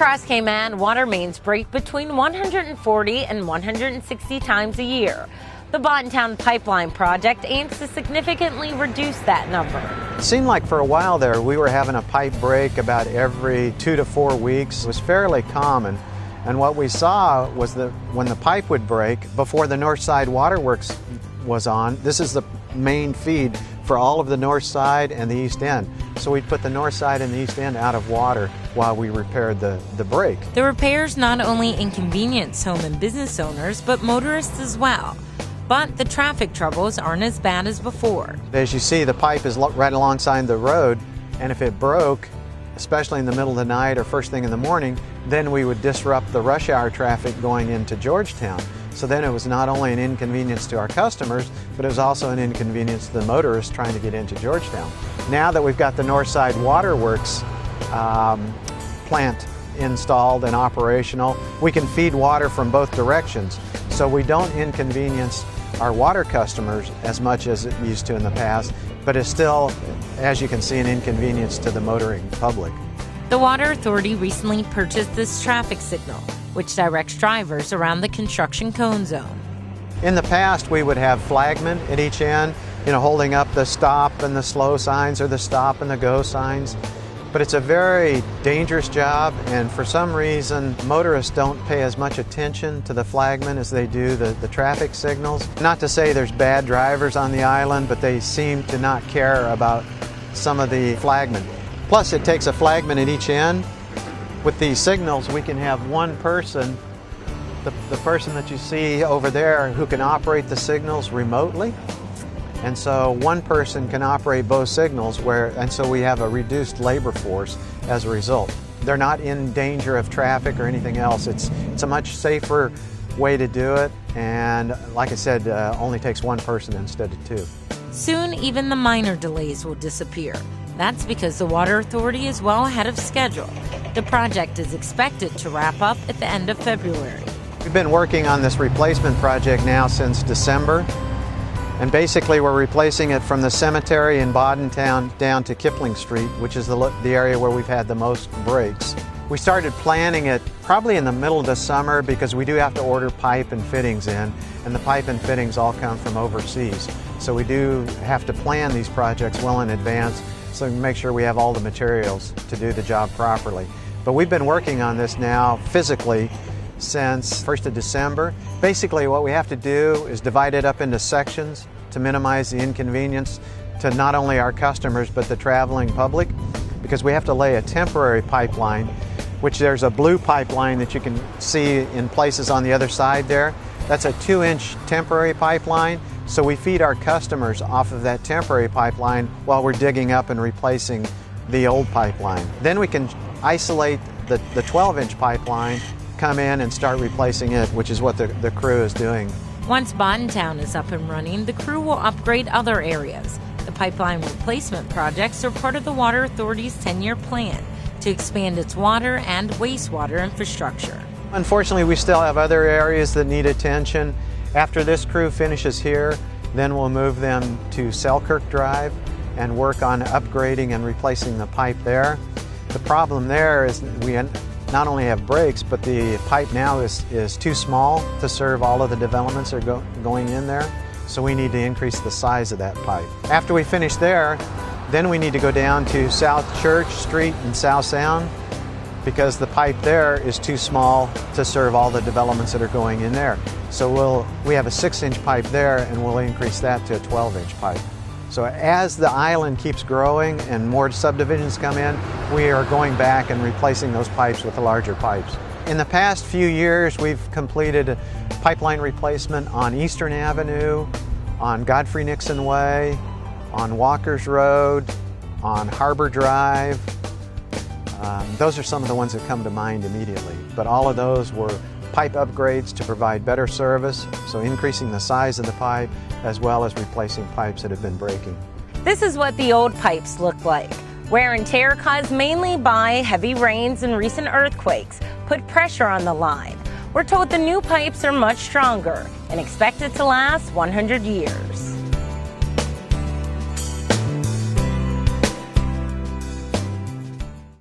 Across Cayman, water mains break between 140 and 160 times a year. The Bodden Town pipeline project aims to significantly reduce that number. It seemed like for a while there we were having a pipe break about every 2 to 4 weeks. It was fairly common. And what we saw was that when the pipe would break, before the North Side Waterworks was on, this is the main feed for all of the north side and the east end. So we'd put the north side and the east end out of water while we repaired the break. The repairs not only inconvenience home and business owners, but motorists as well. But the traffic troubles aren't as bad as before. As you see, the pipe is right alongside the road, and if it broke, especially in the middle of the night or first thing in the morning, then we would disrupt the rush hour traffic going into Georgetown. So then it was not only an inconvenience to our customers, but it was also an inconvenience to the motorists trying to get into Georgetown. Now that we've got the North Side Waterworks plant installed and operational, we can feed water from both directions. So we don't inconvenience our water customers as much as it used to in the past, but it's still, as you can see, an inconvenience to the motoring public. The Water Authority recently purchased this traffic signal, which directs drivers around the construction cone zone. In the past, we would have flagmen at each end, holding up the stop and the slow signs or the stop and the go signs. But it's a very dangerous job, and for some reason, motorists don't pay as much attention to the flagmen as they do the traffic signals. Not to say there's bad drivers on the island, but they seem to not care about some of the flagmen. Plus, it takes a flagman at each end. With these signals, we can have one person, the person that you see over there, who can operate the signals remotely. And so one person can operate both signals, and so we have a reduced labor force as a result. They're not in danger of traffic or anything else. It's a much safer way to do it, and like I said, only takes one person instead of two. Soon, even the minor delays will disappear. That's because the Water Authority is well ahead of schedule. The project is expected to wrap up at the end of February. We've been working on this replacement project now since December. And basically we're replacing it from the cemetery in Bodden Town down to Kipling Street, which is the area where we've had the most breaks. We started planning it probably in the middle of the summer because we do have to order pipe and fittings in, and the pipe and fittings all come from overseas. So we do have to plan these projects well in advance so we can make sure we have all the materials to do the job properly. But we've been working on this now physically since 1st of December. Basically what we have to do is divide it up into sections to minimize the inconvenience to not only our customers but the traveling public, because we have to lay a temporary pipeline, which there's a blue pipeline that you can see in places on the other side there. That's a 2-inch temporary pipeline, so we feed our customers off of that temporary pipeline while we're digging up and replacing the old pipeline. Then we can isolate the 12-inch pipeline, come in and start replacing it, which is what the crew is doing. Once Bodden Town is up and running, the crew will upgrade other areas. The pipeline replacement projects are part of the Water Authority's 10-year plan to expand its water and wastewater infrastructure. Unfortunately, we still have other areas that need attention. After this crew finishes here, then we'll move them to Selkirk Drive and work on upgrading and replacing the pipe there. The problem there is we not only have breaks, but the pipe now is too small to serve all of the developments that are going in there. So we need to increase the size of that pipe. After we finish there, then we need to go down to South Church Street and South Sound, because the pipe there is too small to serve all the developments that are going in there. So we have a 6-inch pipe there, and we'll increase that to a 12-inch pipe. So as the island keeps growing and more subdivisions come in, we are going back and replacing those pipes with the larger pipes. In the past few years, we've completed a pipeline replacement on Eastern Avenue, on Godfrey Nixon Way, on Walker's Road, on Harbor Drive. Those are some of the ones that come to mind immediately. But all of those were pipe upgrades to provide better service, so increasing the size of the pipe as well as replacing pipes that have been breaking. This is what the old pipes look like. Wear and tear caused mainly by heavy rains and recent earthquakes put pressure on the line. We're told the new pipes are much stronger and expected to last 100 years.